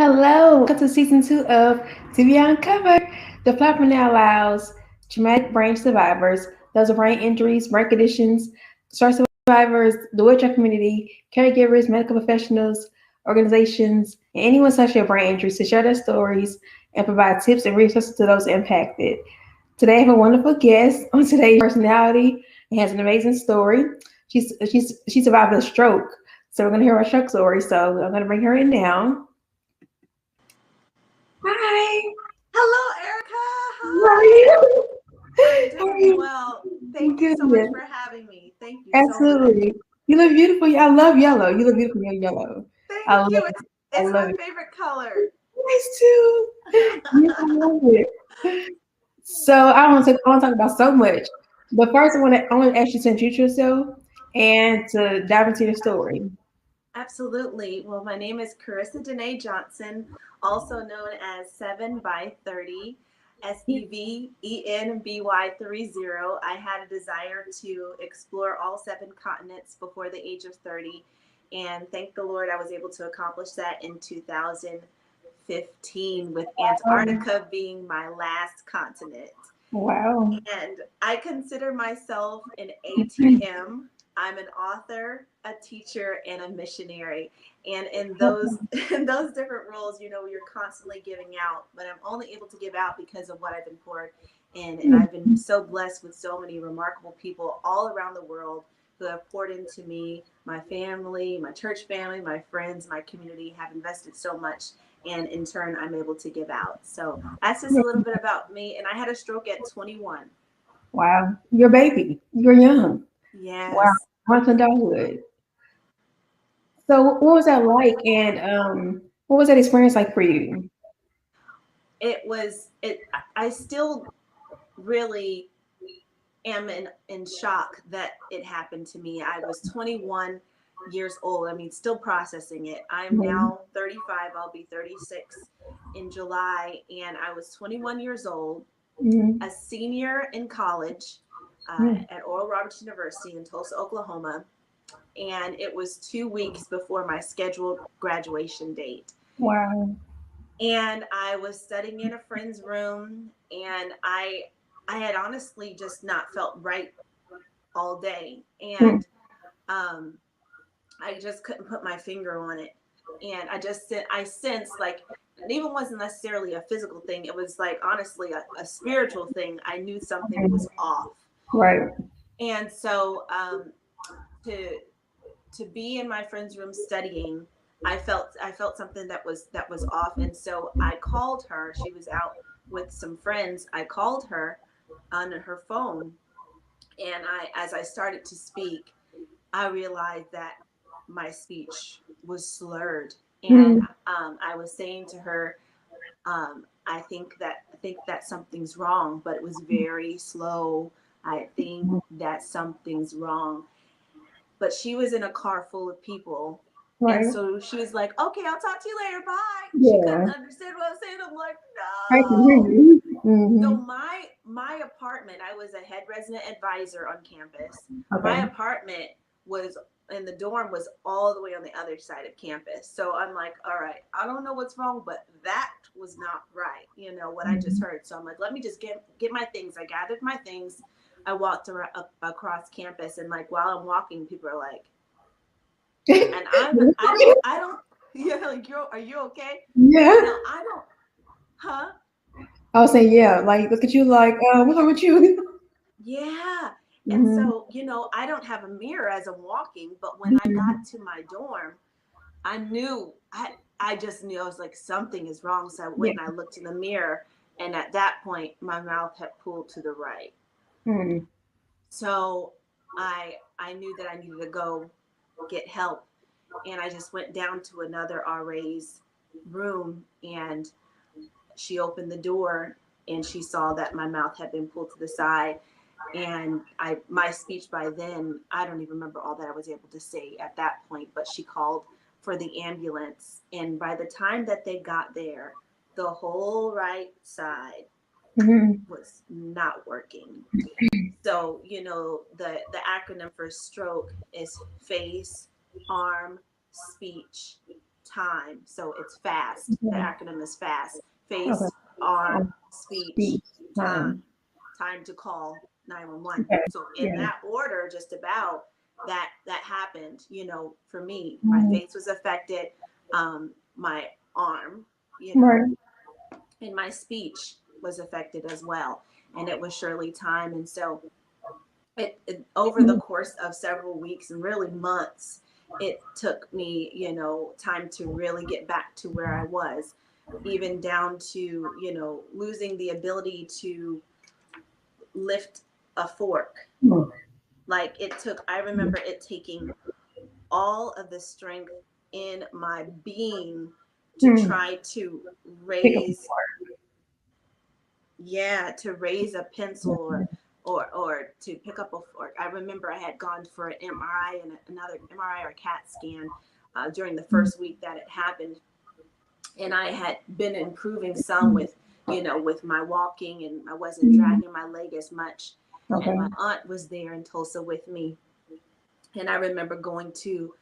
Hello, welcome to season 2 of TBI Uncovered. The platform that allows traumatic brain survivors, those with brain injuries, brain conditions, stroke survivors, the wheelchair community, caregivers, medical professionals, organizations, and anyone such with brain injuries to share their stories and provide tips and resources to those impacted. Today, I have a wonderful guest on today's personality and has an amazing story. She survived a stroke, so we're going to hear her stroke story. So I'm going to bring her in now. Hi. Hello, Erica. How are Hi. you? I'm How are doing you? well. Thank you Good. so much for having me. Thank you so much. Absolutely. You look beautiful. I love yellow. You look beautiful in yellow. I Thank love you. it. It's I it's love my it. favorite color. Nice too. Yeah, I love it. So I want to talk about so much. But first, I want to ask you to introduce yourself and to dive into your story. Absolutely. Well, my name is Karissa Danae Johnson, also known as 7 by 30, SEVENBY30. I had a desire to explore all 7 continents before the age of 30, and thank the Lord I was able to accomplish that in 2015, with Antarctica being my last continent. Wow. And I consider myself an ATM. I'm an author, a teacher, and a missionary. And in those in those different roles, you're constantly giving out, but I'm only able to give out because of what I've been poured in. And I've been so blessed with so many remarkable people all around the world who have poured into me, my family, my church family, my friends, my community have invested so much, and in turn I'm able to give out. So that's just a little bit about me. And I had a stroke at 21. Wow. You're a baby. You're young. Wow. Yes. Once adulthood. So what was that like, and what was that experience like for you? I still really am in shock that it happened to me. I was 21 years old. I mean, still processing it. I'm Mhm. now 35. I'll be 36 in July. And I was 21 years old, Mhm. a senior in college Mhm. at Oral Roberts University in Tulsa, Oklahoma. And it was 2 weeks before my scheduled graduation date. Wow. And I was studying in a friend's room, and I had honestly just not felt right all day, Mhm. and um, I just couldn't put my finger on it, and I sensed like it even wasn't necessarily a physical thing. It was like honestly a spiritual thing. I knew something was off, Right. and so to to be in my friend's room studying, I felt something that was off, and so I called her. She was out with some friends. I called her on her phone, and as I started to speak, I realized that my speech was slurred, and Mhm. I was saying to her, I think that something's wrong, but it was very slow. I think that something's wrong, but she was in a car full of people. And Right. so she was like, okay, I'll talk to you later. Bye. She couldn't Yeah. understand what I was saying. I'm like, I can hear no. you. So Mhm. my apartment, I was a head resident advisor on campus. My Okay. apartment was and the dorm was all the way on the other side of campus. So I'm like, all right, I don't know what's wrong, but that was not right. What I just Mhm. heard. So I'm like, let me just get my things. I gathered my things. I walked across campus, and like while I'm walking, people are like, and I don't. Yeah, like are you okay? Yeah. Now I don't. Huh? I was saying, yeah, like, look at you, like, what's wrong with you? Yeah. And Mhm. so, I don't have a mirror as I'm walking, but when I got to my dorm, I knew I just knew I was like something is wrong. So I Yeah. went and I looked in the mirror, and at that point my mouth had pulled to the right. Mhm. So I knew that I needed to go get help, and I just went down to another RA's room, and she opened the door, and she saw that my mouth had been pulled to the side, and my speech by then, I don't even remember all that I was able to say at that point, but she called for the ambulance, and by the time that they got there, the whole right side Mhm. was not working. So, the acronym for stroke is face, arm, speech, time. So it's FAST. The acronym is FAST: face, Okay. arm, speech, Speech. time. Time to call 911. Okay. So in Yeah. that order, just about that happened. For me, my face was affected, my arm, Right. and my speech was affected as well. And it was surely time. And so it over the course of several weeks and really months, it took me, time to really get back to where I was, even down to, losing the ability to lift a fork. Like I remember it taking all of the strength in my being to try to Pick up. raise, to raise a pencil, or to pick up a fork. I remember I had gone for an MRI and another MRI or CAT scan during the first week that it happened. And I had been improving some with, with my walking, and I wasn't dragging my leg as much. Okay. And my aunt was there in Tulsa with me. And I remember going to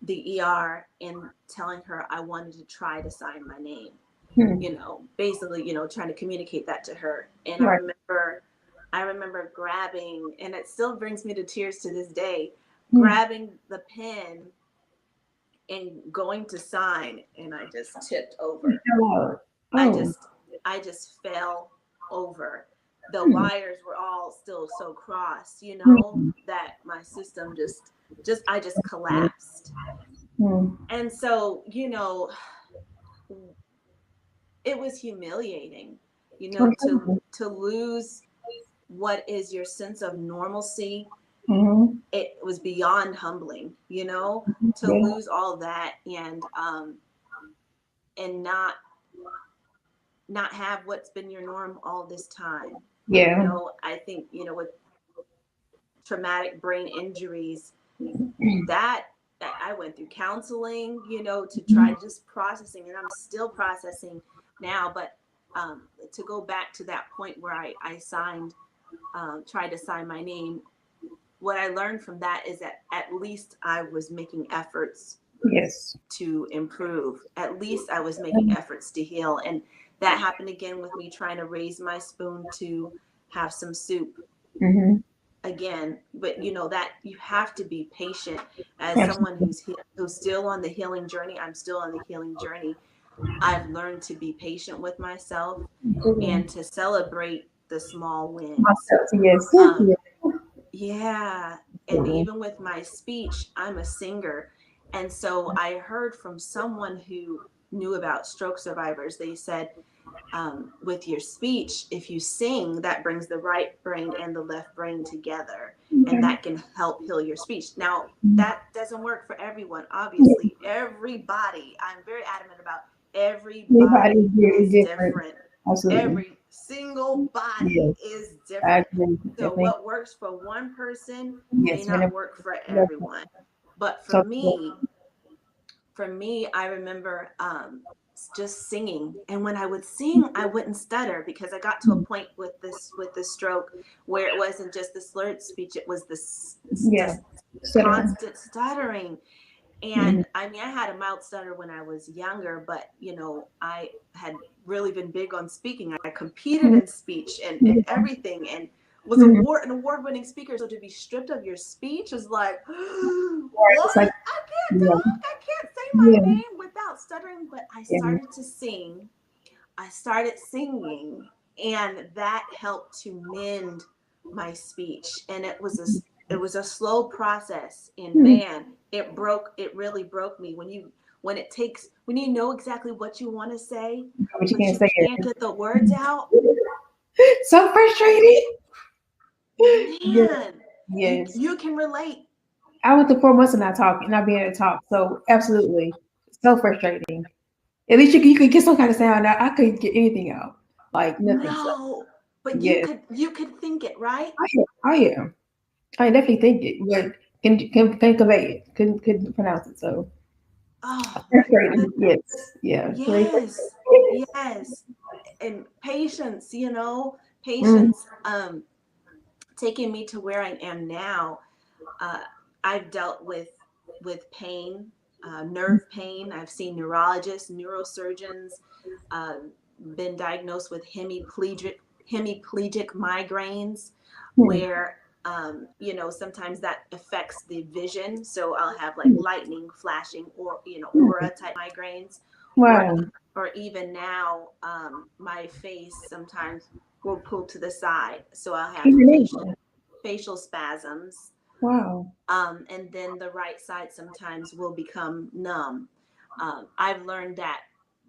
the ER and telling her I wanted to try to sign my name, basically, trying to communicate that to her. And Right. I remember grabbing, and it still brings me to tears to this day, grabbing the pen and going to sign, and I just tipped over. Oh. I just fell over. The wires were all still so crossed, that my system I just collapsed. And so, it was humiliating, to lose what is your sense of normalcy. It was beyond humbling, to lose all that, and not have what's been your norm all this time. Yeah. I think, with traumatic brain injuries, that I went through counseling, to try just processing, and I'm still processing now. But to go back to that point where I tried to sign my name, what I learned from that is that at least I was making efforts Yes. to improve. At least I was making efforts to heal. And that happened again with me trying to raise my spoon to have some soup again. But that you have to be patient. As someone who's still on the healing journey, I'm still on the healing journey. I've learned to be patient with myself and to celebrate the small wins. Yes. Yeah. And even with my speech, I'm a singer. And so I heard from someone who knew about stroke survivors. They said, with your speech, if you sing, that brings the right brain and the left brain together, and that can help heal your speech. Now, that doesn't work for everyone. Obviously, everybody, I'm very adamant about everybody is different. Absolutely. Every single body is different. So what works for one person may not work for everyone. But for me, I remember just singing, and when I would sing, I wouldn't stutter, because I got to a point with the stroke where it wasn't just the slurred speech; it was this just constant stuttering. And I mean, I had a mild stutter when I was younger, but I had really been big on speaking. I competed in speech and everything, and was an award-winning speaker. So to be stripped of your speech is like, what? Like, I can't talk. I can't say my name without stuttering. But I started to sing. I started singing, and that helped to mend my speech. And it was a slow process. And man, it really broke me when you know exactly what you want to say, but you but you can't get the words out. So frustrating. Man, Yes. you can relate. I went to 4 months and not being able to talk. So absolutely, so frustrating. At least you could get some kind of sound out. I couldn't get anything out, like nothing. No, but Yes. you could think it, right? I am. I definitely think it, but can convey it. Couldn't pronounce it. So Oh, frustrating. Yes. Yeah. yes. And patience, patience, taking me to where I am now. I've dealt with pain, nerve pain. I've seen neurologists, neurosurgeons, been diagnosed with hemiplegic migraines, where sometimes that affects the vision. So I'll have like lightning flashing, or aura type migraines. Wow. Or even now, my face sometimes will pull to the side, so I'll have facial spasms. Wow. And then the right side sometimes will become numb. I've learned that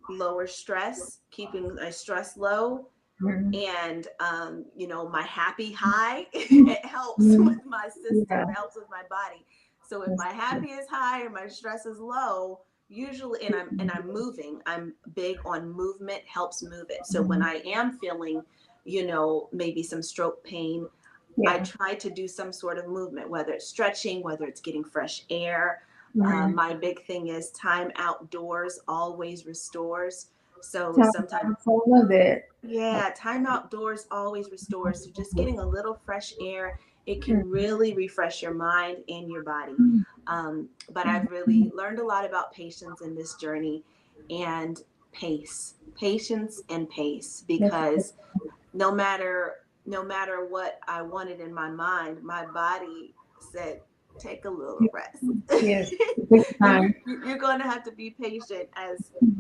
lower stress, keeping my stress low, and my happy high, it helps with my system, it helps with my body. So if my happy is high and my stress is low, usually, and I'm moving, I'm big on movement, helps move it. So when I am feeling, maybe some stroke pain, I try to do some sort of movement, whether it's stretching, whether it's getting fresh air. My big thing is time outdoors always restores. So sometimes I love that. Yeah, time outdoors always restores. So just getting a little fresh air, it can really refresh your mind and your body. But I've really learned a lot about patience in this journey, and patience and pace, because no matter what I wanted in my mind, my body said, take a little rest. Yes. You're going to have to be patient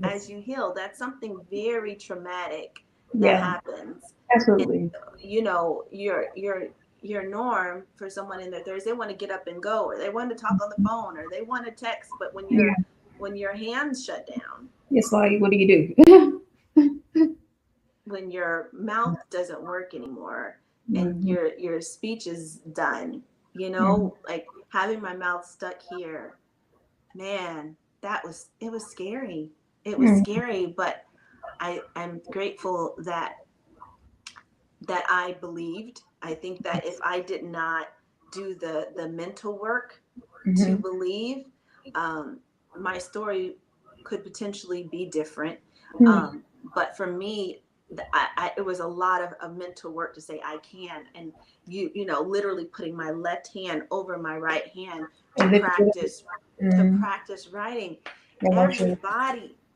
as you heal. That's something very traumatic that happens. Absolutely. And, your norm for someone in their 30s, they want to get up and go, or they want to talk on the phone, or they want to text, but when your hands shut down, it's like, what do you do? when your mouth doesn't work anymore, and your speech is done, like having my mouth stuck here, man, it was scary. It was scary, but I'm grateful that I believed. I think that if I did not do the mental work to believe, my story could potentially be different. But for me, it was a lot of mental work to say I can, and literally putting my left hand over my right hand to practice writing.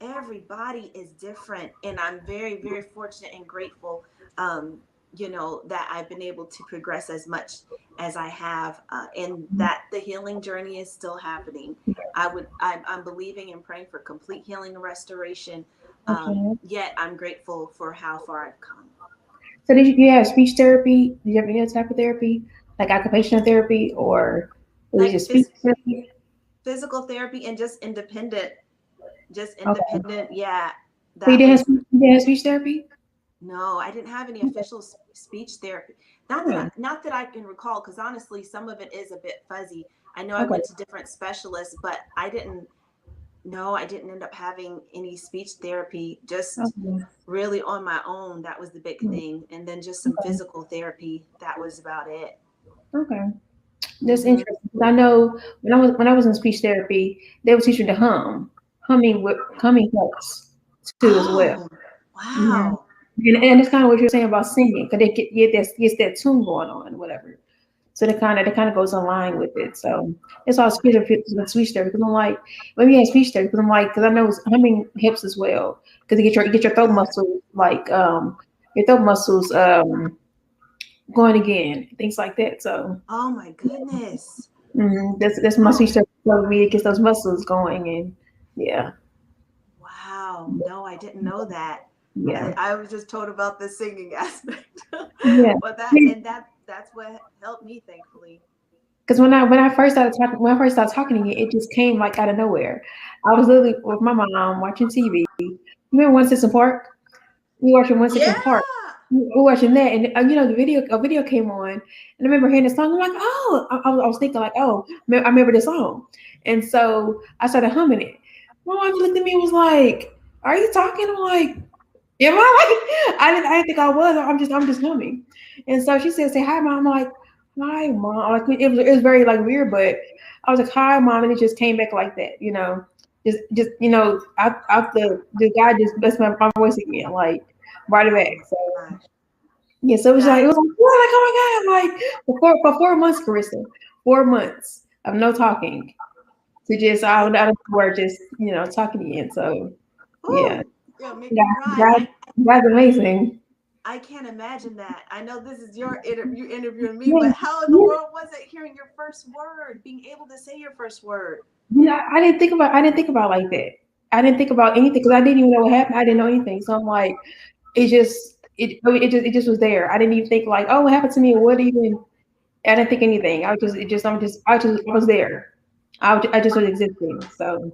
Everybody is different, and I'm very, very fortunate and grateful, that I've been able to progress as much as I have, and that the healing journey is still happening. I'm believing and praying for complete healing and restoration. Yet I'm grateful for how far I've come. So did you have speech therapy? Did you have any other type of therapy, like occupational therapy, or was it just speech therapy? Physical therapy and just independent. Yeah. So you didn't have speech therapy? No, I didn't have any official speech therapy. Not that I can recall, because honestly, some of it is a bit fuzzy. I know I went to different specialists, but I didn't end up having any speech therapy, just really on my own. That was the big thing. And then just some physical therapy. That was about it. Okay. That's interesting. I know when I was in speech therapy, they were teaching to humming helps too as well. Wow. And it's kind of what you're saying about singing, because they gets that tune going on, whatever. So they kind of goes in line with it. So it's all speech therapy, because I'm like, when we had speech therapy, because I'm like, because I know it's humming helps as well, because you get your throat muscles, like your throat muscles going again, things like that. So oh my goodness, that's my speech therapy for me. It gets those muscles going, and yeah. Wow, no, I didn't know that. Yeah. I was just told about the singing aspect. Yeah. But that's what helped me, thankfully. Because when I first started talking to you, it just came like out of nowhere. I was literally with my mom watching TV. Remember One Sixth Park? We were watching One Sixth Park. We were watching that, and a video came on, and I remember hearing the song. I'm like, oh, I was thinking like, oh, I remember the song, and so I started humming it. My mom looked at me and was like, "Are you talking?" I'm like, "Am I?" Like, I didn't think I was. I'm just humming, and so she said, "Say hi, mom." I'm like, "Hi, mom." Like it was very like weird, but I was like, "Hi, mom," and it just came back like that, just out the guy just blessed my voice again, like brought it back. So yeah, so it was like what? Like, oh my god, like for 4 months, Karissa, 4 months of no talking. to just out of word, just talking to you. So yeah, Ooh, it'll make me God, cry. God, God's amazing. I can't imagine that. I know this is your you interviewing me, Yeah, but how in the yeah. world was it hearing your first word, being able to say your first word? I didn't think about it like that. I didn't think about anything because I didn't even know what happened. I didn't know anything. So I'm like, it just was there. I didn't even think like, oh, what happened to me? What even? I didn't think anything. I was just, it just, I'm just, I was there. I just was existing. So,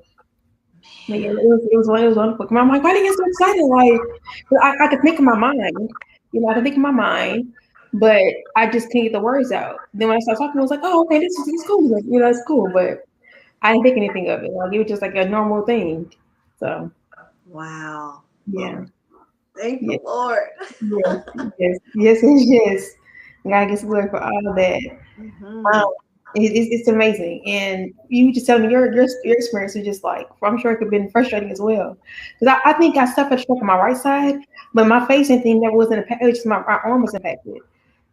but yeah, Man, it was wonderful. And I'm like, why did you get so excited? Like, 'cause I could think in my mind, I could think in my mind, but I just can't get the words out. Then when I started talking, I was like, oh, okay, this is cool. Like, it's cool, but I didn't think anything of it. Like, it was just like a normal thing. So, wow. yeah, Thank the yeah, Lord. yes. God gets glory for all of that. Um, Hmm. it's amazing, and you just tell me your experience is just like I'm sure it could have been frustrating as well. Because I think I suffered stroke on my right side, but my face and thing that wasn't impacted. Just my arm was impacted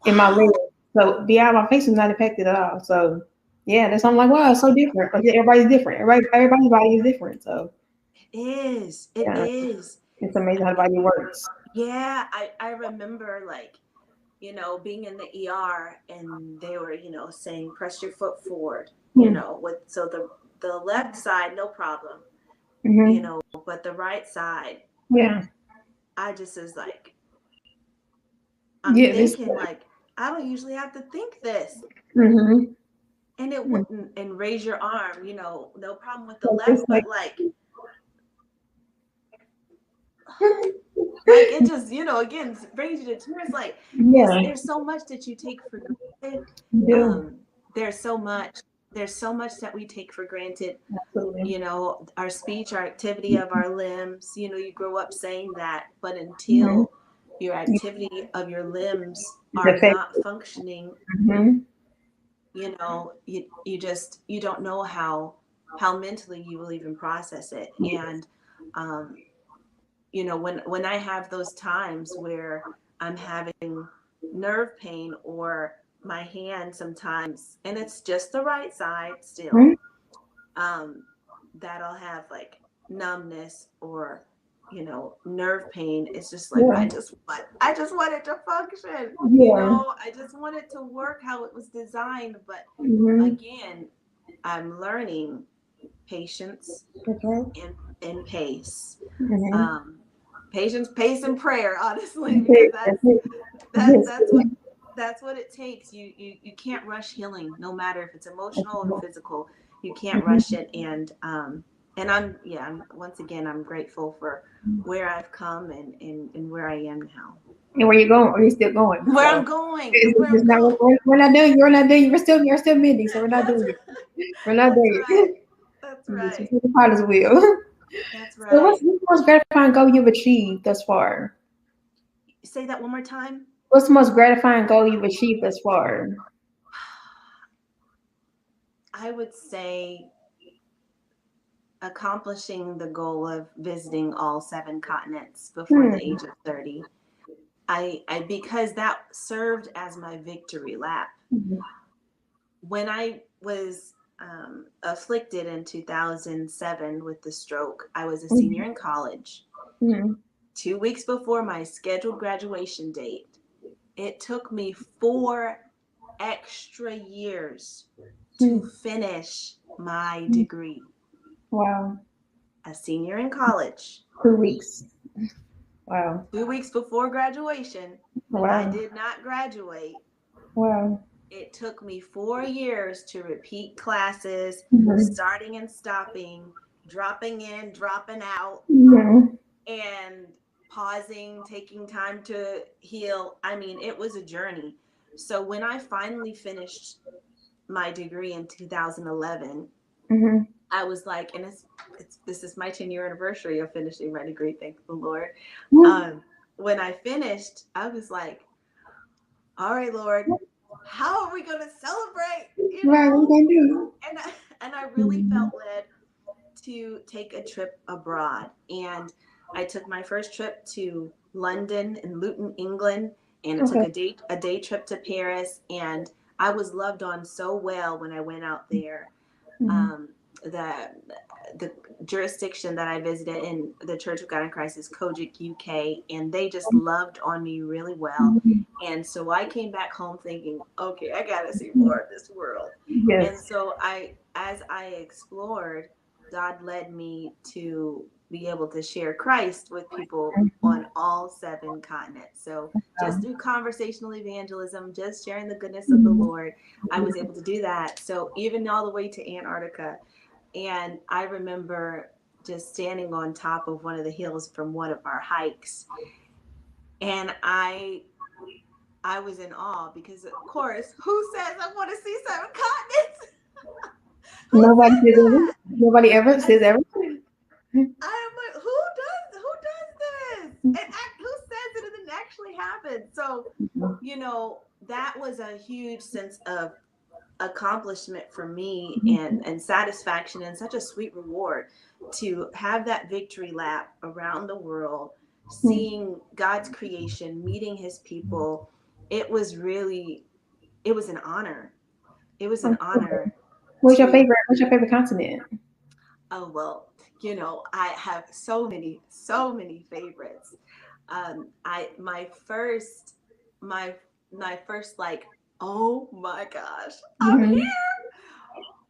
in my leg. Wow. So yeah, my face was not impacted at all. So yeah, that's I'm like wow, it's so different. Like everybody's different. Everybody's body is different. So It is. It yeah, is. it's amazing how the body works. Yeah, I remember like, being in the ER and they were, saying press your foot forward, Hmm. so the left side, no problem, Hmm. but the right side, Yeah. I just is like, I'm Yeah. This. thinking like, I don't usually have to think this. Hmm. And it wouldn't, and raise your arm, no problem with the It's left, like but like it just, again, brings you to tears. Like yeah. there's so much that you take for granted. You do. Um, there's so much, that we take for granted. Absolutely. Our speech, our activity of our limbs. You grow up saying that, but Hmm. until your activity of your limbs It's are effective. not functioning, Hmm. you don't know how mentally you will even process it. Yes. And um, when I have those times where I'm having nerve pain or my hand sometimes, and it's just the right side still, Hmm. um, that I'll have like numbness or nerve pain. It's just like Yeah. I just want it to function. Yeah. I just want it to work how it was designed. But Hmm. again, I'm learning patience That's right. and pace. Hmm. Um, Patience, pace, and prayer, honestly, That's because it. that's That's it. that Yes. that's what that's what it takes. You can't rush healing, no matter if it's emotional or physical. You can't rush Hmm. it, and I'm once again I'm grateful for where I've come and where I am now. And where you going? Or you still going? Where I'm So going and where it's I'm not. going. We're not done. You're not done. You're still mending. So we're not That's doing it. We're not that's doing right. it. That's Yes, right. we're the potter's wheel. That's So what's right. the most gratifying goal you've achieved thus far? Say that one more time. What's the most gratifying goal you've achieved thus far? I would say accomplishing the goal of visiting all 7 continents before the Hmm. age of 30. I because that served as my victory lap. When I was afflicted in 2007 with the stroke, I was a senior in college. Hmm. 2 weeks before my scheduled graduation date, it took me 4 extra years to Hmm. finish my Hmm. degree. Wow. A senior in college, 2 weeks. Wow. 2 weeks before graduation, I Wow. did not graduate. Wow. It took me 4 years to repeat classes, Hmm. starting and stopping, dropping in, dropping out, Hmm. and pausing, taking time to heal. I mean, it was a journey. So when I finally finished my degree in 2011, Hmm. I was like, and it's this is my 10-year anniversary of finishing my degree, thank the Lord. When I finished, I was like, all right, Lord, how are we going to celebrate? Right. What are you gonna And I really do? felt led to take a trip abroad. And I took my first trip to London and Luton, England, and it took Okay. a day trip to Paris. And I was loved on so well when I went out there. Hmm. Um, the jurisdiction that I visited in the Church of God in Christ is Kojic, UK, and they just loved on me really well. And so I came back home thinking, okay, I gotta see more of this world. And Yes. so as I explored, God led me to be able to share Christ with people on all 7 continents. So just through conversational evangelism, just sharing the goodness of the Lord, I was able to do that. So even all the way to Antarctica. And I remember just standing on top of one of the hills from one of our hikes. And I was in awe because, of course, who says I want to see 7 continents? Who Nobody says says ever. that? Nobody ever And says ever. I am like, who does this? And who says it and it actually happened? So, that was a huge sense of accomplishment for me and satisfaction and such a sweet reward to have that victory lap around the world, seeing God's creation, meeting his people. It was an honor. It was an honor to, What's your favorite continent? oh, well, I have so many favorites. My first, like, oh my gosh, I'm here, Mm-hmm.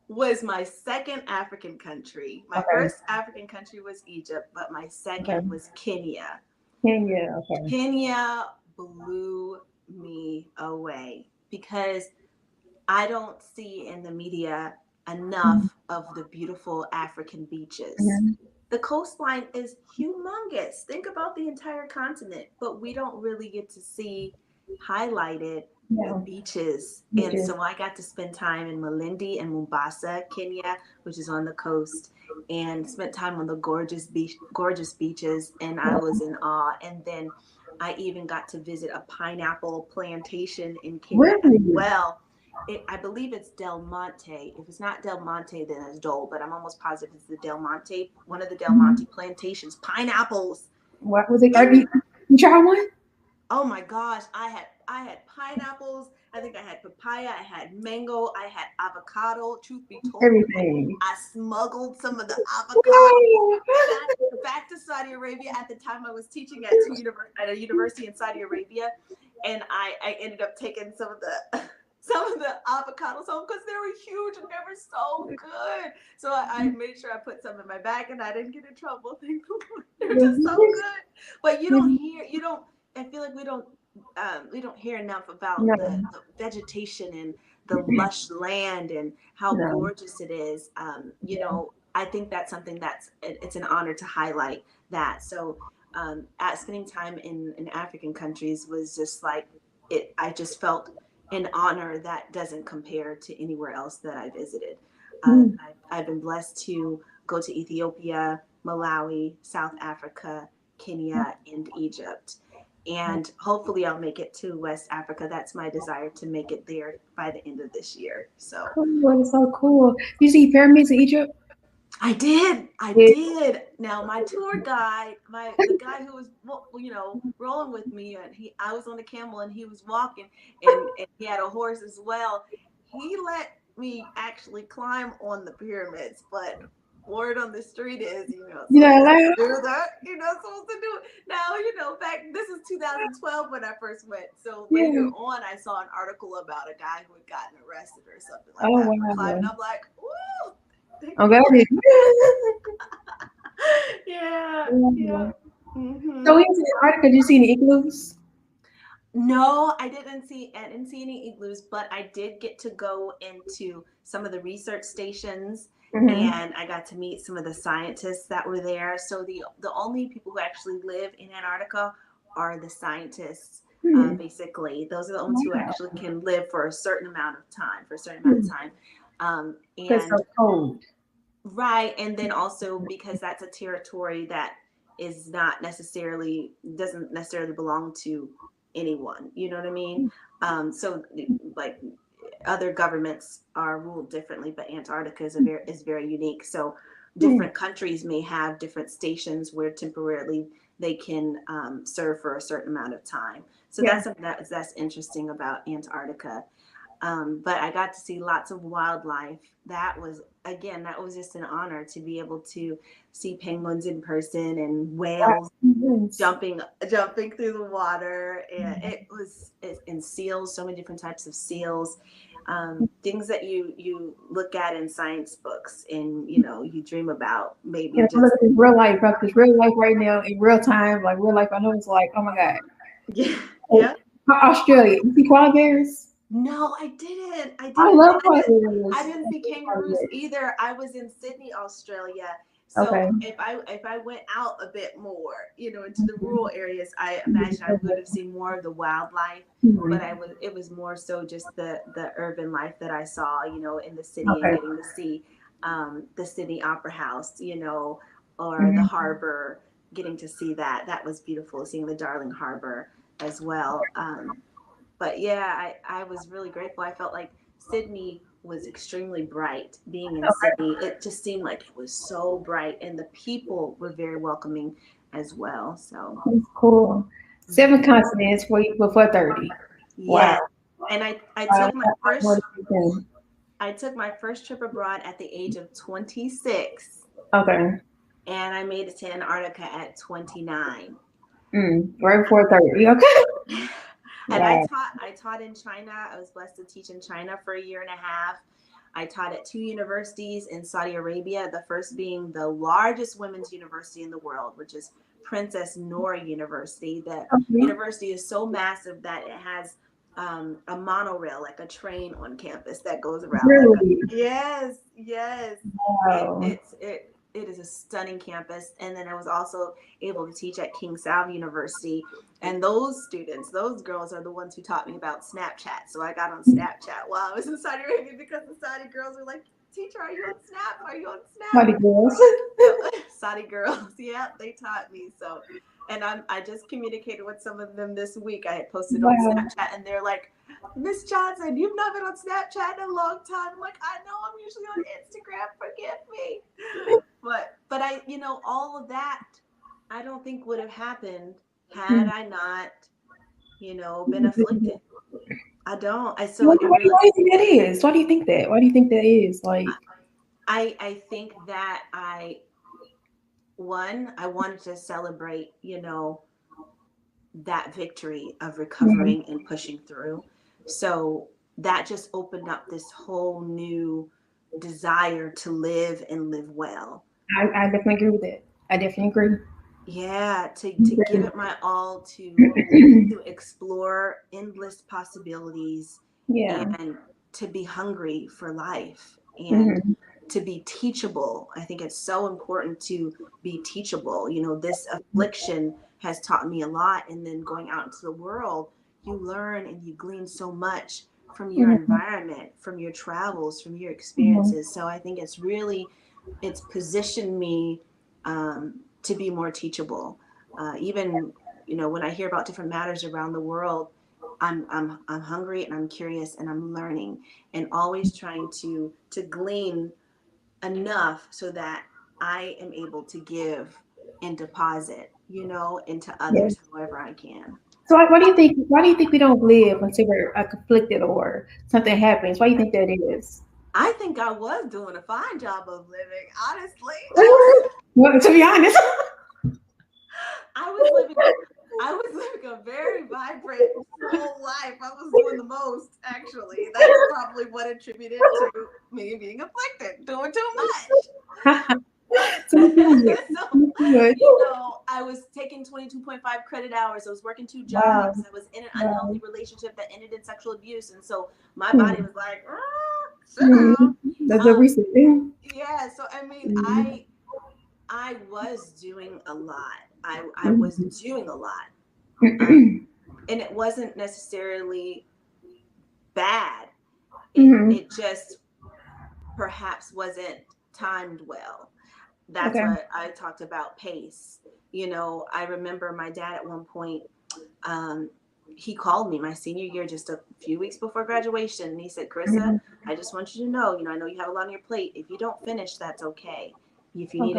was my second African country. My Okay. first African country was Egypt, but my second Okay. was Kenya. Kenya. Okay. Kenya blew me away because I don't see in the media enough of the beautiful African beaches. Mm-hmm. The coastline is humongous. Think about the entire continent, but we don't really get to see highlighted the Yeah. beaches. Me And too. so I got to spend time in Malindi and Mombasa, Kenya, which is on the coast, and spent time on the gorgeous beaches, and I was in awe. And then I even got to visit a pineapple plantation in Kenya as Really? well. I believe it's Del Monte. If it's not Del Monte, then it's Dole, but I'm almost positive it's the Del Monte, one of the Del Monte plantations. Pineapples. What was it? In You try one? Oh my gosh, I had pineapples. I think I had papaya. I had mango. I had avocado. Truth be told, Everything. I smuggled some of the avocados back to Saudi Arabia. At the time, I was teaching at a university in Saudi Arabia, and I ended up taking some of the some of the avocados home because they were huge and they were so good. So I made sure I put some in my bag and I didn't get in trouble. Thank the Lord. They're just so good. But you don't. I feel like we don't hear enough about No, the vegetation and the lush land and how no. gorgeous it is. I think that's something it's an honor to highlight that. So at spending time in African countries was just like it. I just felt an honor that doesn't compare to anywhere else that I visited. Mm. I've been blessed to go to Ethiopia, Malawi, South Africa, Kenya, and Egypt. And hopefully I'll make it to West Africa. That's my desire, to make it there by the end of this year. So Cool. It's so cool. You see pyramids in Egypt? I did. I Yeah. did. Now my tour guide, the guy who was rolling with me, and I was on the camel and he was walking, and he had a horse as well. He let me actually climb on the pyramids, but word on the street is, You know, supposed to like, do that. You're not supposed to do it. Now, back, this is 2012 when I first went. So later yeah. on, I saw an article about a guy who had gotten arrested or something like Oh that for climbing. wow. I'm like, ooh, thank I'm the glad Lord. you. Yeah, yeah. Yeah. So hmm we in Antarctica. Did you see any igloos? No, I didn't see any igloos, but I did get to go into some of the research stations, Mm-hmm. and I got to meet some of the scientists that were there. So the only people who actually live in Antarctica are the scientists. Hmm. Basically, those are the ones who Wow. actually can live for a certain amount of time, Hmm. Because and so cold. right, and then also because that's a territory that doesn't necessarily belong to anyone. You know what I mean? So like other governments are ruled differently, but Antarctica is very unique. So Hmm. different countries may have different stations where temporarily they can serve for a certain amount of time. So Yeah. that's something that's interesting about Antarctica. But I got to see lots of wildlife. That was just an honor to be able to see penguins in person and whales jumping through the water. And and seals, so many different types of seals. Things that you look at in science books and you dream about maybe And just in real life, because real life right now in real time, like real life, I know it's like, oh my god. yeah. Like, Australia, you see koala bears? No, I didn't. I love koala bears. I didn't see kangaroos either. I was in Sydney, Australia. Okay. So if I went out a bit more, into the rural areas, I imagine I would have seen more of the wildlife. But it was more so just the urban life that I saw, in the city and getting to see the Sydney Opera House, or the harbor, getting to see that. That was beautiful, seeing the Darling Harbor as well. But yeah, I was really grateful. I felt like Sydney was extremely bright. Being in Sydney, it just seemed like it was so bright, and the people were very welcoming as well. So That's cool. 7 continents before 30. yeah, Wow. and I took my first trip abroad at the age of 26. Okay. And I made it to Antarctica at 29. Right before 30. Okay. And Wow. I taught in China. I was blessed to teach in China for a year and a half. I taught at 2 universities in Saudi Arabia, the first being the largest women's university in the world, which is Princess Noor University. The university is so massive that it has a monorail, like a train on campus that goes around. Really? Yes. Wow. It is a stunning campus. And then I was also able to teach at King Salve University. And those girls are the ones who taught me about Snapchat. So I got on Snapchat while I was in Saudi Arabia because the Saudi girls were like, teacher, are you on Snap? Are you on Snap? Saudi girls. Saudi girls. Yeah, they taught me. So, and I just communicated with some of them this week. I had posted on Snapchat and they're like, Miss Johnson, you've not been on Snapchat in a long time. I'm like, I know, I'm usually on Instagram. Forgive me. But I, all of that, I don't think would have happened had I not, been afflicted. I don't. Why do you think that is? Why do you think that? Why do you think that is? Like, I think that I wanted to celebrate, that victory of recovering and pushing through. So that just opened up this whole new desire to live and live well. I definitely agree with that. I definitely agree. Yeah, to give it my all, to explore endless possibilities, and to be hungry for life, and to be teachable. I think it's so important to be teachable. This affliction has taught me a lot, and then going out into the world, you learn and you glean so much from your environment, from your travels, from your experiences. So I think it's positioned me to be more teachable. Even when I hear about different matters around the world, I'm hungry and I'm curious and I'm learning and always trying to glean enough so that I am able to give and deposit, into others however I can. So why do you think? Why do you think we don't live until we're conflicted or something happens? Why do you think that is? I think I was doing a fine job of living, honestly. Well, to be honest, I was living a very vibrant, full life. I was doing the most, actually. That's probably what attributed to me being afflicted, doing too much. I was taking 22.5 credit hours. I was working 2 jobs. I was in an unhealthy relationship that ended in sexual abuse. And so my body was like, that's a recent thing. Yeah. So, I mean, I was doing a lot. I was doing a lot. And it wasn't necessarily bad. It just perhaps wasn't timed well. That's what I talked about, pace. I remember my dad at one point, he called me my senior year, just a few weeks before graduation. And he said, Karissa, I just want you to know, I know you have a lot on your plate. If you don't finish, that's okay. If you need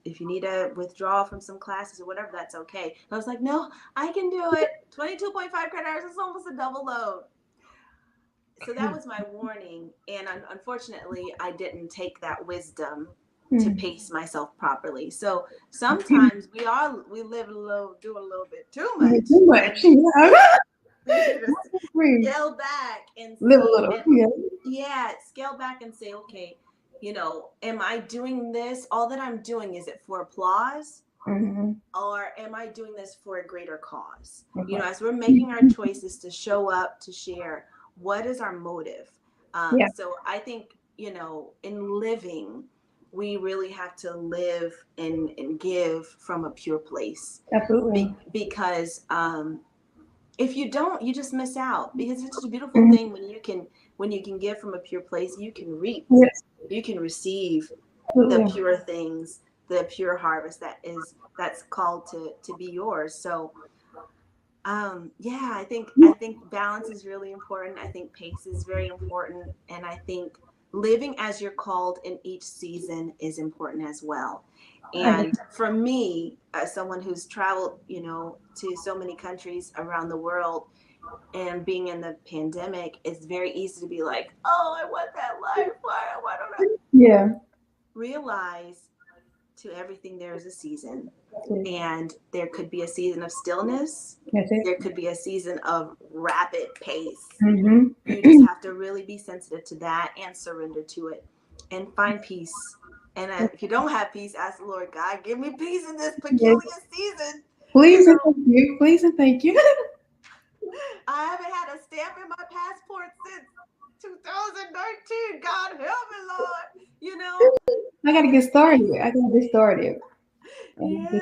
if you need to withdraw from some classes or whatever, that's okay. And I was like, no, I can do it. 22.5 credit hours is almost a double load. so that was my warning, and unfortunately I didn't take that wisdom to Mm. pace myself properly. So sometimes we live a little, do a little bit too much, Too much. and Yeah. we need to We scale back and live a see, little. and Yeah. yeah, scale back and say, okay, am I doing this? All that I'm doing, is it for applause? Mm-hmm. Or am I doing this for a greater cause? Okay. As we're making our choices to show up, to share, what is our motive? Yeah. So I think, in living, we really have to live and give from a pure place. Absolutely. Because if you don't, you just miss out. Because it's a beautiful Mm-hmm. thing when you can give from a pure place, you can reap, Yes. you can receive the Absolutely. pure things, the pure harvest that's called to be yours. So yeah, I think balance is really important. I think pace is very important, and I think living as you're called in each season is important as well. I agree. And for me, as someone who's traveled, to so many countries around the world, and being in the pandemic, it's very easy to be like, oh, I want that life. Why don't I Yeah. realize, to everything there is a season, That's it. and there could be a season of stillness, That's it. there could be a season of rapid pace. Mm-hmm. You just have to really be sensitive to that and surrender to it and find peace. And if you don't have peace, ask the Lord, God, give me peace in this Yes. peculiar season. you Please and know thank you. Please and thank you. I haven't had a stamp in my passport since 2019. God help me, Lord. you know I gotta get started. I gotta get started. Yeah,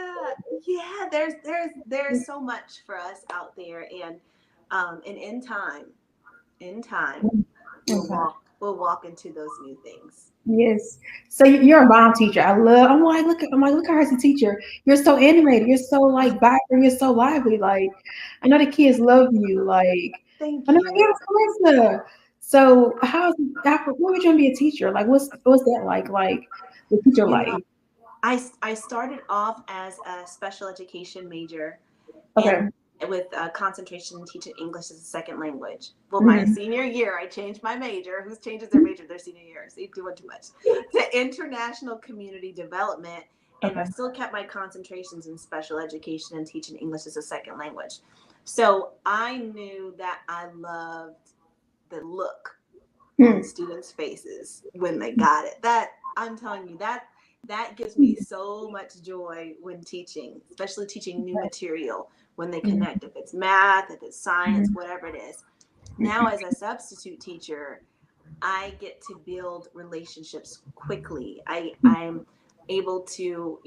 yeah. There's so much for us out there, and in time, Okay. we'll walk into those new things. Yes. So you're a mom teacher. I love. I'm like, look at her as a teacher. You're so animated. You're so like vibrant. You're so lively. Like, I know the kids love you. Like, Thank I know, you. yes, Karissa. So what would you want to be a teacher? Like, what's that like? Like, the teacher You life. know, I started off as a special education major, and Okay. with a concentration in teaching English as a second language. Well, my Mm-hmm. senior year, I changed my major. Who changes their major their senior year? See, doing too much. To international community development, and I Okay. still kept my concentrations in special education and teaching English as a second language. So I knew that I loved the look on Hmm. students' faces when they got it. That, I'm telling you, that gives me so much joy when teaching, especially teaching new material, when they connect, if it's math, if it's science, Mm-hmm. whatever it is. Now, as a substitute teacher, I get to build relationships quickly. I'm able to,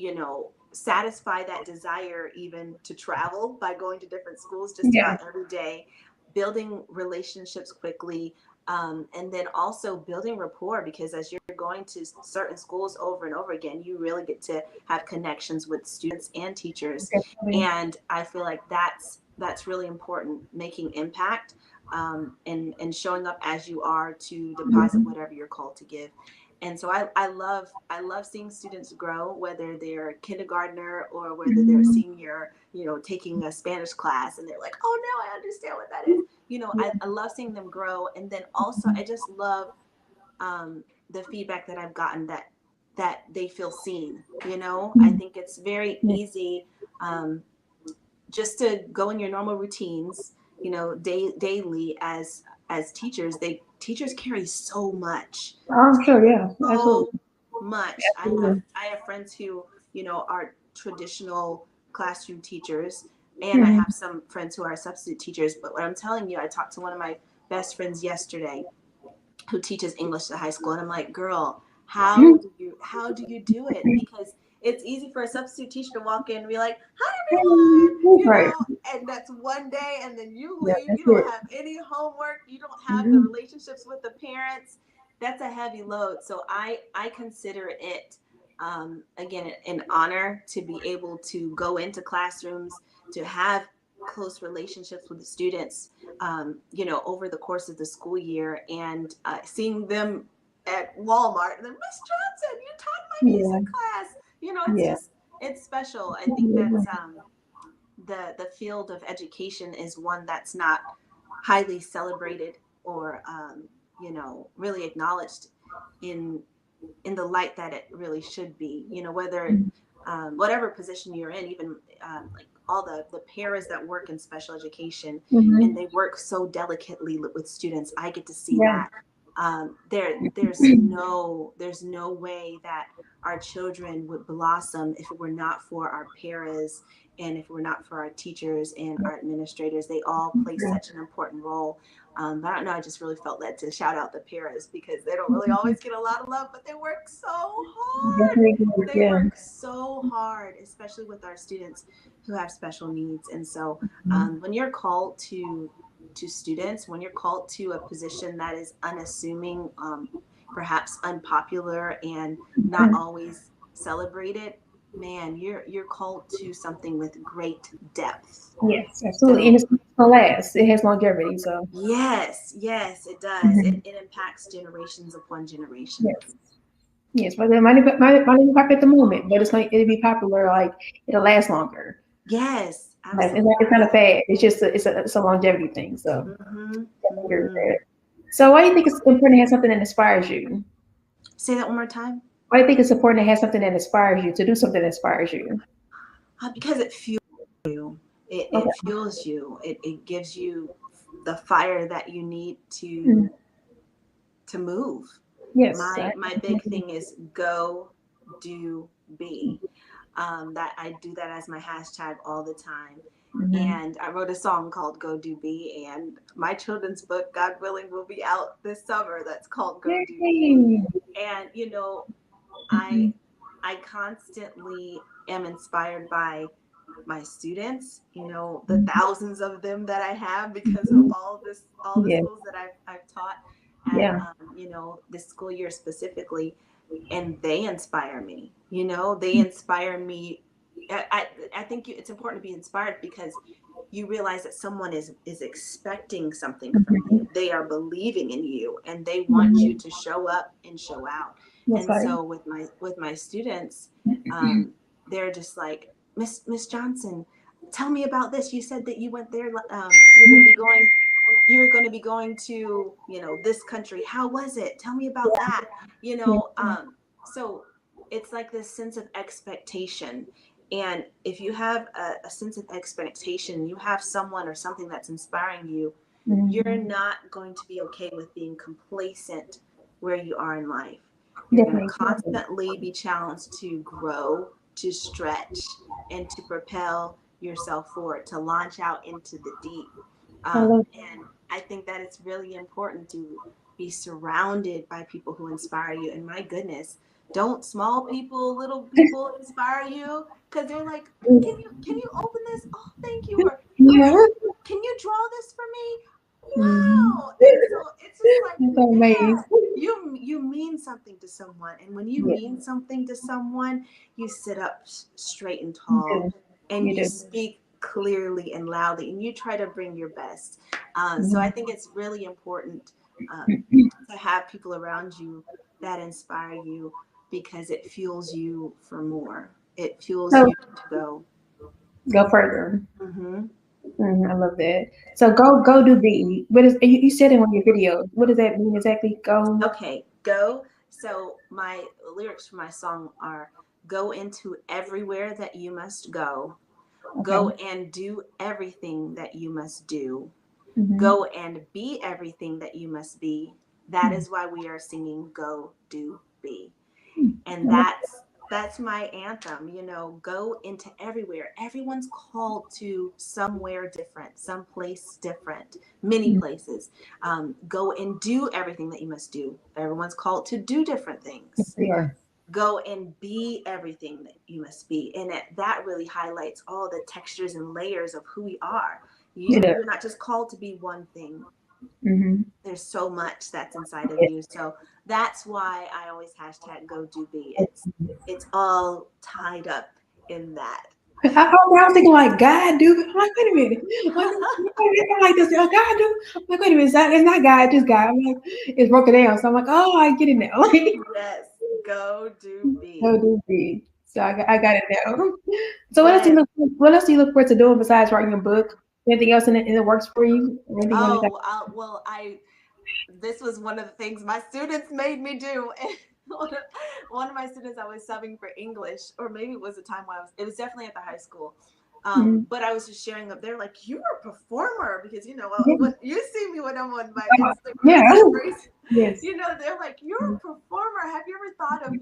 satisfy that desire even to travel by going to different schools just Yeah. about every day, building relationships quickly, and then also building rapport, because as you're going to certain schools over and over again, you really get to have connections with students and teachers. Definitely. And I feel like that's really important, making impact, and showing up as you are to deposit Mm-hmm. whatever you're called to give. And so I love seeing students grow, whether they're a kindergartner or whether they're a Mm-hmm. senior, taking a Spanish class, and they're like, oh, now I understand what that is. I love seeing them grow. And then also I just love, the feedback that I've gotten, that they feel seen. I think it's very Yeah. easy, just to go in your normal routines, daily, as teachers carry so much, I'm sure. Yeah. so Absolutely. much. I have Absolutely. I have friends who, are traditional classroom teachers, and I have Mm-hmm. some friends who are substitute teachers. But what I'm telling you, I talked to one of my best friends yesterday who teaches English at high school, and I'm like, girl, how do you do it? Because it's easy for a substitute teacher to walk in and be like, hi everyone, Right. and that's one day, and then you Yeah. leave. That's You don't it. have any homework. You don't have the Mm-hmm. relationships with the parents. That's a heavy load. So I consider it, again, an honor to be able to go into classrooms, to have close relationships with the students, over the course of the school year, and seeing them at Walmart. And then, Miss Johnson, you taught my Yeah. music class. It's Yeah. just, it's special. I think that's, the field of education is one that's not highly celebrated or really acknowledged in the light that it really should be. Whether whatever position you're in, even like all the paras that work in special education, and they work so delicately with students. I get to see that. There's no way that our children would blossom if it were not for our paras, and if it were not for our teachers and our administrators. They all play such an important role. But I don't know, I just really felt led to shout out the paras, because they don't really always get a lot of love, but they work so hard. They work so hard, especially with our students who have special needs. And so when you're called to students, when you're called to a position that is unassuming, perhaps unpopular, and not always celebrated, man, you're called to something with great depth. Yes, absolutely. And it's gonna last. It has longevity. So yes, it does. It impacts generations upon generations. Yes, but it might be popular at the moment, but it'll be popular. Like, it'll last longer. Yes, absolutely. It's not a fad. It's just it's a longevity thing. So So why do you think it's important to have something that inspires you? Say that one more time. Why do you think it's important to have something that inspires you, to do something that inspires you? Because it fuels you. It fuels you. It gives you the fire that you need to move. Yes. My big thing is go, do, be. That I do that as my hashtag all the time. And I wrote a song called Go Do Be, and my children's book, God willing, will be out this summer. That's called Go Do Be. And I constantly am inspired by my students, the thousands of them that I have, because of all the schools that I've taught at this school year specifically. And they inspire me. They inspire me. I think it's important to be inspired, because you realize that someone is expecting something from you. They are believing in you, and they want you to show up and show out. So with my students, they're just like, Miss Johnson, tell me about this. You said that you went there. You were going to be going to this country. How was it? Tell me about that. So it's like this sense of expectation. And if you have a sense of expectation, you have someone or something that's inspiring you, you're not going to be okay with being complacent where you are in life. You're going to constantly be challenged to grow, to stretch, and to propel yourself forward, to launch out into the deep. And I think that it's really important to be surrounded by people who inspire you. And my goodness, don't small people, little people inspire you? Because they're like, can you open this? Oh, thank you. Or can you draw this for me? Wow. And so it's just like, you mean something to someone. And when you mean something to someone, you sit up straight and tall, and you speak clearly and loudly, and you try to bring your best. So I think it's really important to have people around you that inspire you, because it fuels you for more. It fuels you to go further. I love that. So go do be. What is you said in one of your videos? What does that mean exactly? Go. Okay, go. So my lyrics for my song are: go into everywhere that you must go. Go and do everything that you must do. Go and be everything that you must be. That is why we are singing Go Do Be. And that's my anthem. Go into everywhere. Everyone's called to somewhere different, someplace different, many places. Go and do everything that you must do. Everyone's called to do different things. Go and be everything that you must be. And that really highlights all the textures and layers of who we are. You're not just called to be one thing. There's so much that's inside of you. So that's why I always hashtag Go Do Be. It's all tied up in that. I was thinking like, God do. I'm like, wait a minute. I'm like this. God do. I'm like, wait a minute. It's not God, just God. I'm like, it's broken down. So I'm like, oh, I get it now. Yes, Go Do Be. Go do be. So I got it now. So what else do you look forward to doing besides writing a book? Anything else in the works for you? this was one of the things my students made me do. One of my students, I was subbing for English, or maybe it was a time when it was definitely at the high school. But I was just sharing up. They're like, "You're a performer," because when you see me when I'm on my Instagram stories, Yes. they're like, "You're a performer. Have you ever thought of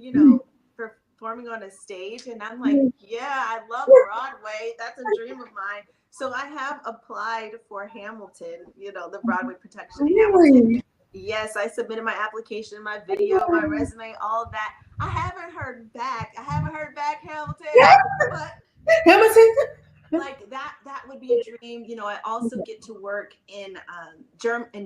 performing on a stage?" And I'm like, "Yeah, I love Broadway. That's a dream of mine." So I have applied for Hamilton, the Broadway production Hamilton. Yes, I submitted my application, my video, my resume, all of that. I haven't heard back. Hamilton, but Hamilton. like that would be a dream. I also get to work in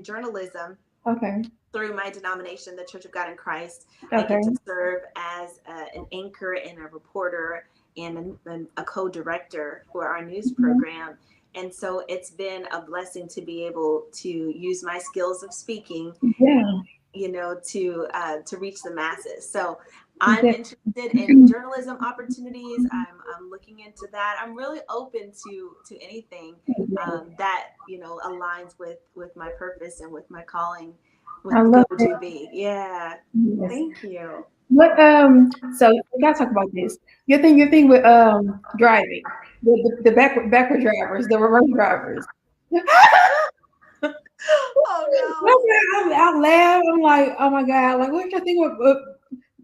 journalism. Okay. Through my denomination, the Church of God in Christ. Okay. I get to serve as an anchor and a reporter and a co-director for our news program. And so it's been a blessing to be able to use my skills of speaking, to reach the masses. So I'm interested in journalism opportunities. I'm looking into that. I'm really open to anything that aligns with my purpose and with my calling. With GoToBe. Yeah. Yes. Thank you. What so we gotta talk about this. Your thing with driving. The backward drivers, the reverse drivers. Oh no. I laugh. I'm like, oh my God, like what's your thing with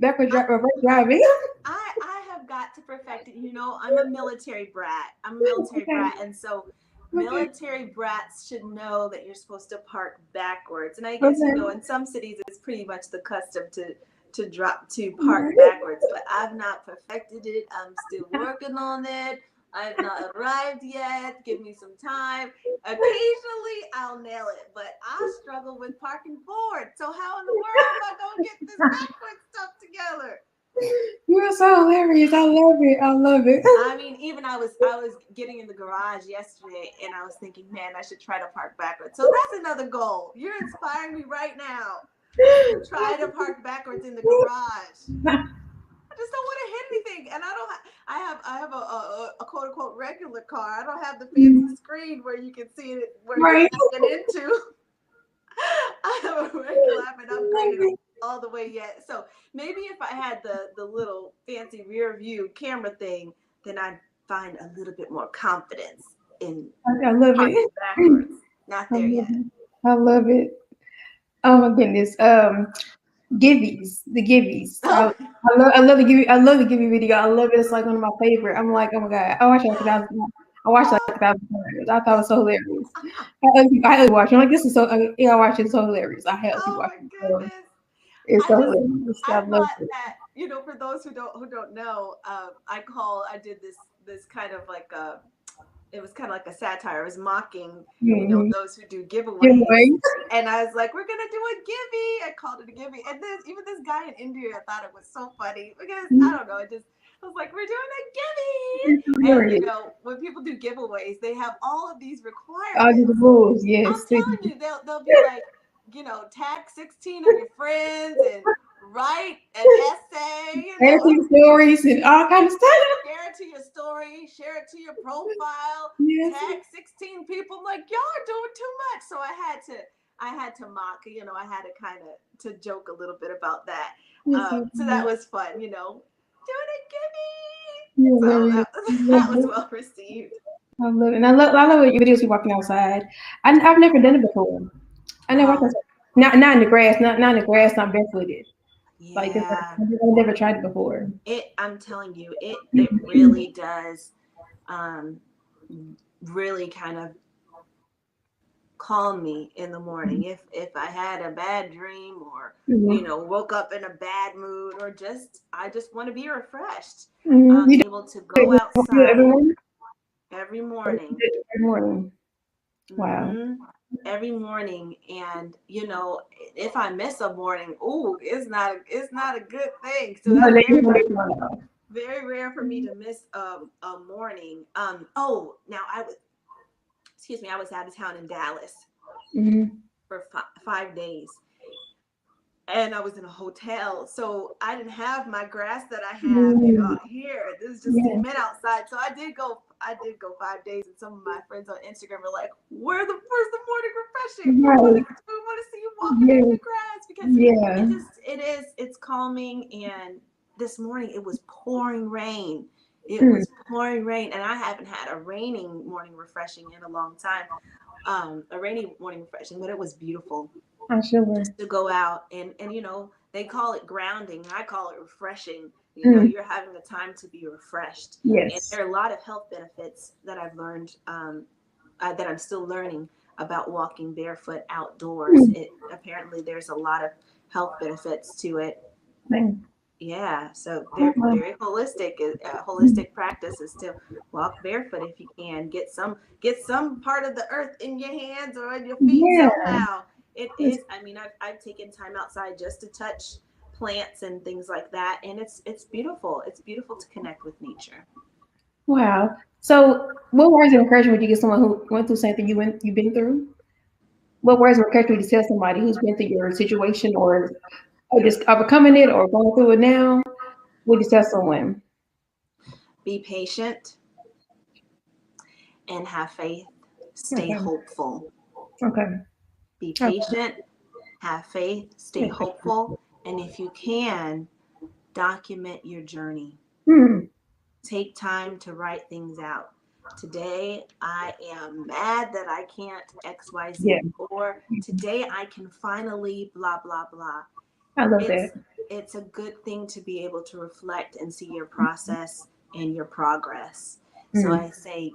reverse driving? I have got to perfect it. I'm a military brat. And so military brats should know that you're supposed to park backwards. And I guess in some cities it's pretty much the custom to park backwards, but I've not perfected it. I'm still working on it. I've not arrived yet. Give me some time. Occasionally I'll nail it, but I struggle with parking forward. So how in the world am I going to get this backward stuff together? You're so hilarious. I love it. I mean, even I was getting in the garage yesterday and I was thinking, man, I should try to park backwards. So that's another goal. You're inspiring me right now. Try to park backwards in the garage. I just don't want to hit anything, and I have a quote unquote regular car. I don't have the fancy screen where you can see it where you're looking into. I have a regular. I haven't upgraded all the way yet. So maybe if I had the little fancy rear view camera thing, then I'd find a little bit more confidence in parking backwards. Not there yet. I love it. Oh my goodness. Gibbies, the Gibbies. I love the Gibby. I love the Gibby video. I love it. It's like one of my favorite. I'm like, oh my God. I watched it like 1,000 times. I thought it was so hilarious. I had to watch it. I'm like, this is so. I watch it. It's so hilarious. I have to watch it. Goodness. It's so hilarious. I thought that for those who don't know, I did this kind of like it was kind of like a satire. I was mocking, those who do giveaways. And I was like, we're going to do a givey. I called it a givey. And even this guy in India thought it was so funny because, I don't know, I was like, we're doing a givey. And, when people do giveaways, they have all of these requirements. All the rules, yes. I'm telling you, they'll be like, tag 16 of your friends and write an essay. Share to your stories and all kinds of stuff. Share it to your story, share it to your profile, tag 16 people. I'm like, y'all are doing too much. So I had to mock, I had to kind of to joke a little bit about that. So that was fun, doing a gimme. So that was well received. I love it. And I love your videos you walking outside. I've never done it before. I never walked outside. Not in the grass, not in the grass, not barefooted. Yeah. Like I've never tried it before. I'm telling you, it really does really kind of calm me in the morning. If I had a bad dream or woke up in a bad mood or I just want to be refreshed. I'm able to go outside every morning. Wow. Mm-hmm. Every morning, and if I miss a morning, it's not a good thing. So that's very rare for me to miss a morning. Now I was out of town in Dallas for 5 days, and I was in a hotel, so I didn't have my grass that I have here. This is just cement outside, so I did go go 5 days, and some of my friends on Instagram were like, where's the morning refreshing? Right. We want to see you walking in the grass, because Yeah. it's calming. And this morning it was pouring rain. It Mm. was pouring rain, and I haven't had a raining morning refreshing in a long time. A rainy morning refreshing, but it was beautiful I'm sure. just to go out, and they call it grounding. I call it refreshing. Mm. You're having the time to be refreshed. And Yes. there are a lot of health benefits that I've learned, that I'm still learning about walking barefoot outdoors. Mm. It apparently there's a lot of health benefits to it. Mm. Yeah, so they're Okay. very holistic. Holistic practice is to walk barefoot if you can. Get some part of the earth in your hands or in your feet Yeah. somehow. It is. I mean, I've taken time outside just to touch plants and things like that, and it's beautiful. It's beautiful to connect with nature. Wow. So, what words of encouragement would you give someone who went through something you've been through? What words of encouragement would you tell somebody who's been through your situation, or just overcoming it, or going through it now? Would you tell someone? Be patient and have faith. Stay Okay. hopeful. Okay. Be Okay. patient, have faith, stay Okay. hopeful, and if you can, document your journey. Hmm. Take time to write things out. Today I am mad that I can't Yeah. XYZ, or today I can finally blah blah blah. I love that. It's a good thing to be able to reflect and see your process and your progress. So Mm. I say,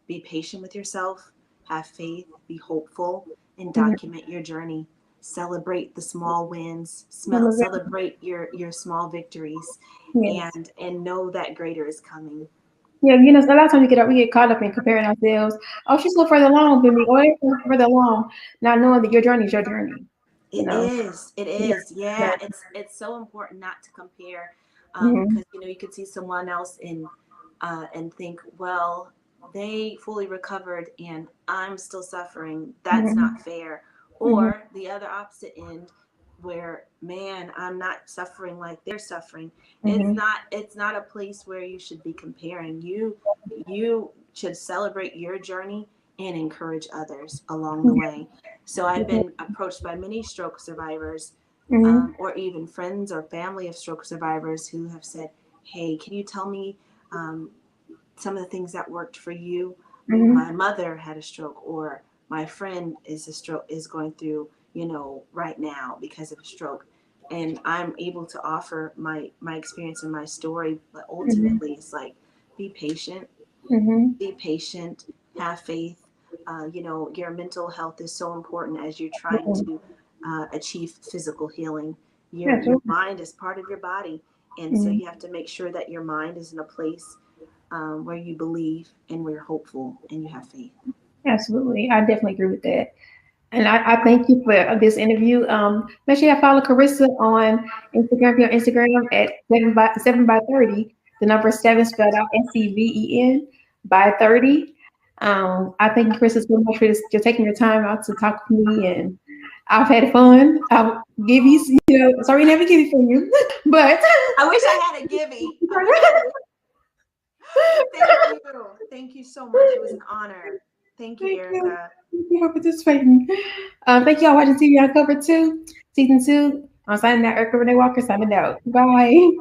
be patient with yourself, have faith, be hopeful, and Mm. document your journey. Celebrate the small wins, I love that. celebrate your small victories, Yes. and know that greater is coming. Yeah, a lot of times we get caught up in comparing ourselves. Oh, she's so further along than me, or they're so further along, not knowing that your journey is your journey. You It know. is. It Yeah. is. Yeah. Yeah. It's so important not to compare, Mm-hmm. because you could see someone else and think, well, they fully recovered and I'm still suffering. That's not Mm-hmm. fair. Mm-hmm. Or the other opposite end, where, man, I'm not suffering like they're suffering. It's Mm-hmm. not. It's not a place where you should be comparing. You should celebrate your journey and encourage others along the Yeah. way. So I've been approached by many stroke survivors, Mm-hmm. or even friends or family of stroke survivors, who have said, "Hey, can you tell me um, some of the things that worked for you? My Mm-hmm. mother had a stroke, or my friend is going through, right now because of a stroke." And I'm able to offer my experience and my story, but ultimately Mm-hmm. it's like, be patient, Mm-hmm. be patient, have faith. Your mental health is so important as you're trying to achieve physical healing. Your Absolutely. mind is part of your body, and so Mm-hmm. you have to make sure that your mind is in a place where you believe and where you're hopeful and you have faith. Absolutely. I definitely agree with that. And I thank you for this interview. Make sure you follow Karissa on Instagram. Your Instagram at 7 by 30. The number 7 spelled out SEVEN by 30. I thank you, Karissa, so much for this, just taking your time out to talk with me, and I've had fun. I'll give you, sorry, never give it from you, but I wish I had a givey. I wish I had a But thank you. Thank you so much. It was an honor. Thank you, thank you. Erica. Thank you for participating. Thank y'all watching TBI Uncovered 2, Season 2. I'm signing out. Erica Renee Walker signing out. Bye.